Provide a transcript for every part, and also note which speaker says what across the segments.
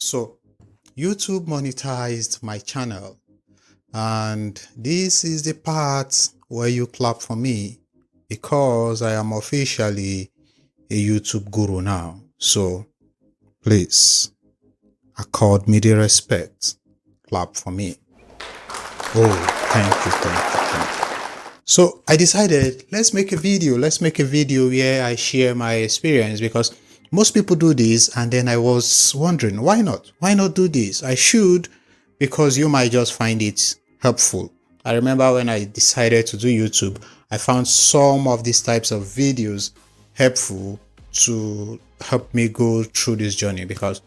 Speaker 1: So YouTube monetized my channel, and this is the part where you clap for me because I am officially a YouTube guru now. So please accord me the respect. Clap for me. Oh, thank you. So I decided, let's make a video where I share my experience, because most people do this, and then I was wondering, why not do this? I should, because you might just find it helpful. I remember when I decided to do YouTube, I found some of these types of videos helpful to help me go through this journey, because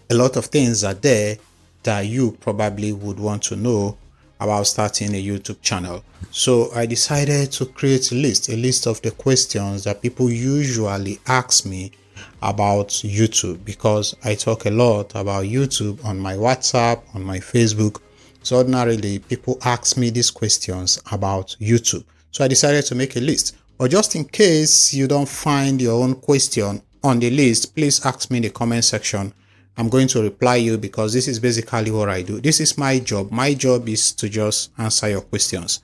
Speaker 1: a lot of things are there that you probably would want to know about starting a YouTube channel. So I decided to create a list of the questions that people usually ask me about YouTube, because I talk a lot about YouTube on my WhatsApp, on my Facebook. So ordinarily people ask me these questions about YouTube. So I decided to make a list. But just in case you don't find your own question on the list, please ask me in the comment section. I'm going to reply you, because this is basically what I do. This is my job. My job is to just answer your questions.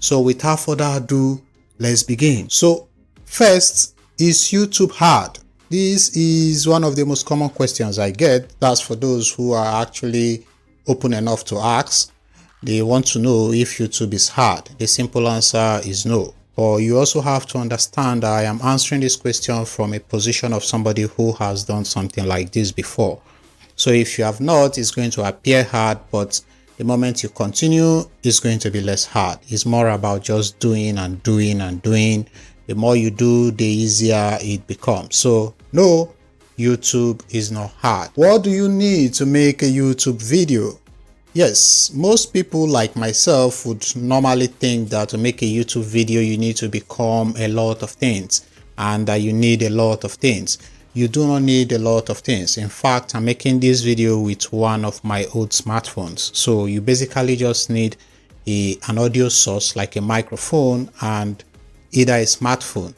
Speaker 1: So without further ado, let's begin. So first, is YouTube hard? This is one of the most common questions I get. That's for those who are actually open enough to ask. They want to know if YouTube is hard. The simple answer is no. But you also have to understand that I am answering this question from a position of somebody who has done something like this before. So if you have not, it's going to appear hard, but the moment you continue, it's going to be less hard. It's more about just doing and doing and doing. The more you do, the easier it becomes. So no, YouTube is not hard. What do you need to make a YouTube video? Yes, most people like myself would normally think that to make a YouTube video, you need to become a lot of things, and that you need a lot of things. You do not need a lot of things. In fact, I'm making this video with one of my old smartphones. So you basically just need an audio source like a microphone and either a smartphone.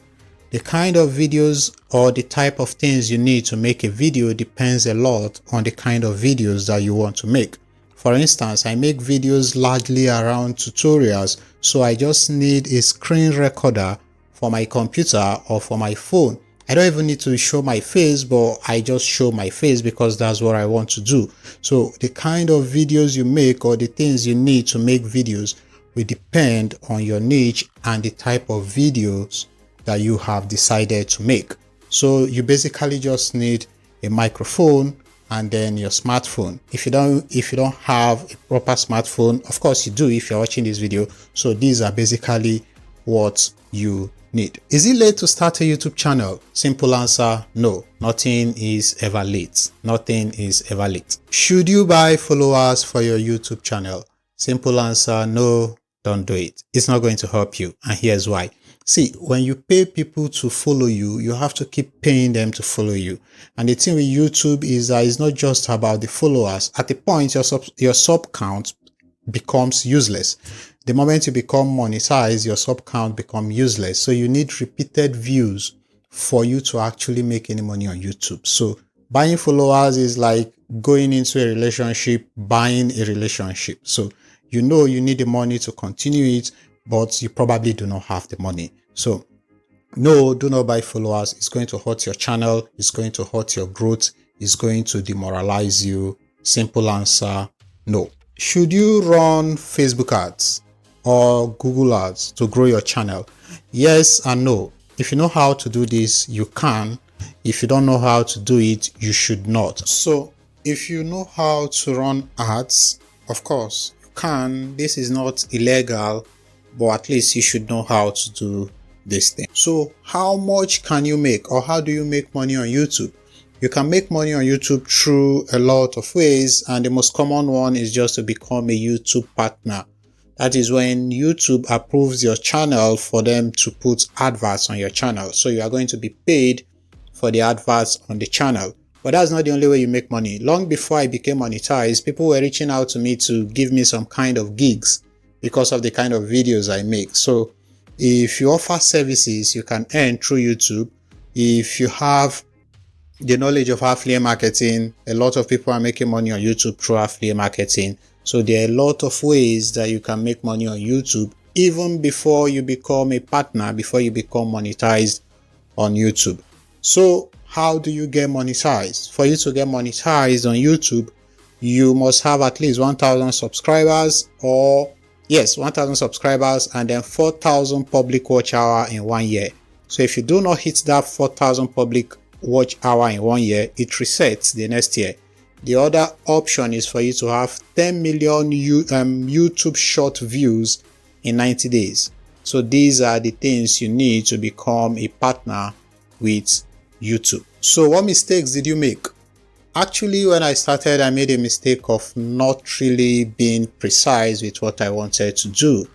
Speaker 1: The kind of videos or the type of things you need to make a video depends a lot on the kind of videos that you want to make. For instance, I make videos largely around tutorials, so I just need a screen recorder for my computer or for my phone. I don't even need to show my face, but I just show my face because that's what I want to do. So the kind of videos you make or the things you need to make videos will depend on your niche and the type of videos that you have decided to make. So you basically just need a microphone and then your smartphone. If you don't have a proper smartphone, of course you do if you're watching this video. So these are basically what you need. Is it late to start a YouTube channel? Simple answer, no. Nothing is ever late. Nothing is ever late. Should you buy followers for your YouTube channel? Simple answer, no, don't do it. It's not going to help you, and here's why. See, when you pay people to follow you, you have to keep paying them to follow you. And the thing with YouTube is that it's not just about the followers. At the point your sub count becomes useless. The moment you become monetized, your sub count becomes useless. So you need repeated views for you to actually make any money on YouTube. So buying followers is like going into a relationship, buying a relationship. So you know you need the money to continue it, but you probably do not have the money. So no, do not buy followers. It's going to hurt your channel. It's going to hurt your growth. It's going to demoralize you. Simple answer, no. Should you run Facebook ads or Google ads to grow your channel? Yes and no. If you know how to do this, you can. If you don't know how to do it, you should not. So if you know how to run ads, of course you can. This is not illegal, but at least you should know how to do this thing. So how much can you make, or how do you make money on YouTube? You can make money on YouTube through a lot of ways, and the most common one is just to become a YouTube partner. That is when YouTube approves your channel for them to put adverts on your channel. So you are going to be paid for the adverts on the channel. But that's not the only way you make money. Long before I became monetized, people were reaching out to me to give me some kind of gigs because of the kind of videos I make. So if you offer services, you can earn through YouTube. If you have the knowledge of affiliate marketing. A lot of people are making money on YouTube through affiliate marketing. So there are a lot of ways that you can make money on YouTube even before you become a partner, before you become monetized on YouTube. So how do you get monetized? For you to get monetized on YouTube, you must have at least 1,000 subscribers, or yes, 1,000 subscribers, and then 4,000 public watch hour in 1 year. So if you do not hit that 4,000 public watch hour in 1 year, it resets the next year. The other option is for you to have 10 million YouTube short views in 90 days. So these are the things you need to become a partner with YouTube. So what mistakes did you make? Actually, when I started, I made a mistake of not really being precise with what I wanted to do.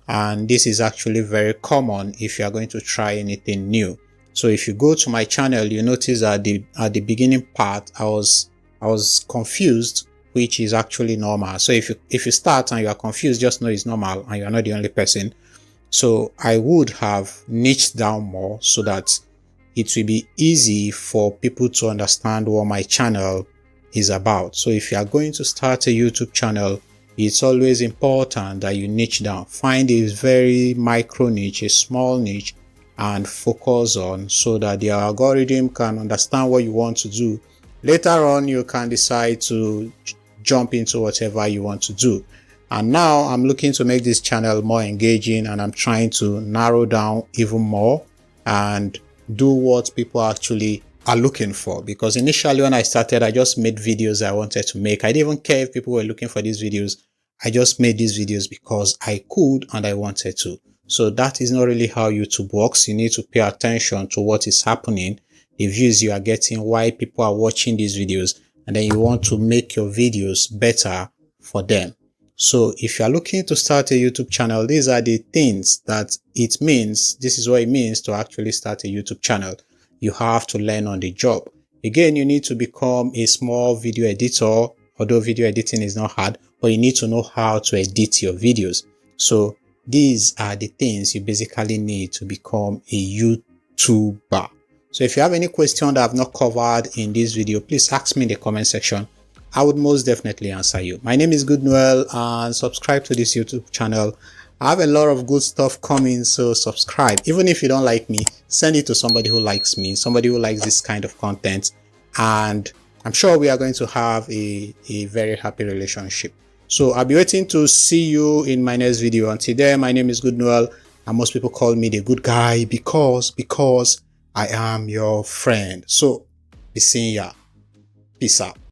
Speaker 1: And this is actually very common if you are going to try anything new. So if you go to my channel, you notice at the beginning part, I was confused, which is actually normal. So if you start and you are confused, just know it's normal and you are not the only person. So I would have niched down more so that it will be easy for people to understand what my channel is about. So if you are going to start a YouTube channel, it's always important that you niche down. Find a very micro niche, a small niche, and focus on, so that the algorithm can understand what you want to do. Later on, you can decide to jump into whatever you want to do. And now I'm looking to make this channel more engaging, and I'm trying to narrow down even more and do what people actually are looking for. Because initially when I started, I just made videos I wanted to make. I didn't even care if people were looking for these videos. I just made these videos because I could and I wanted to. So that is not really how YouTube works. You need to pay attention to what is happening, the views you are getting, why people are watching these videos, and then you want to make your videos better for them. So if you are looking to start a YouTube channel, these are the things that it means. This is what it means to actually start a YouTube channel. You have to learn on the job. Again, you need to become a small video editor, although video editing is not hard, but you need to know how to edit your videos. So these are the things you basically need to become a YouTuber. So if you have any question that I've not covered in this video, please ask me in the comment section. I would most definitely answer you. My name is Good Noel, and subscribe to this YouTube channel. I have a lot of good stuff coming, so subscribe. Even if you don't like me, send it to somebody who likes me, somebody who likes this kind of content, and I'm sure we are going to have a very happy relationship. So I'll be waiting to see you in my next video. Until then, my name is Good Noel, and most people call me the good guy because I am your friend. So be seeing ya. Peace out.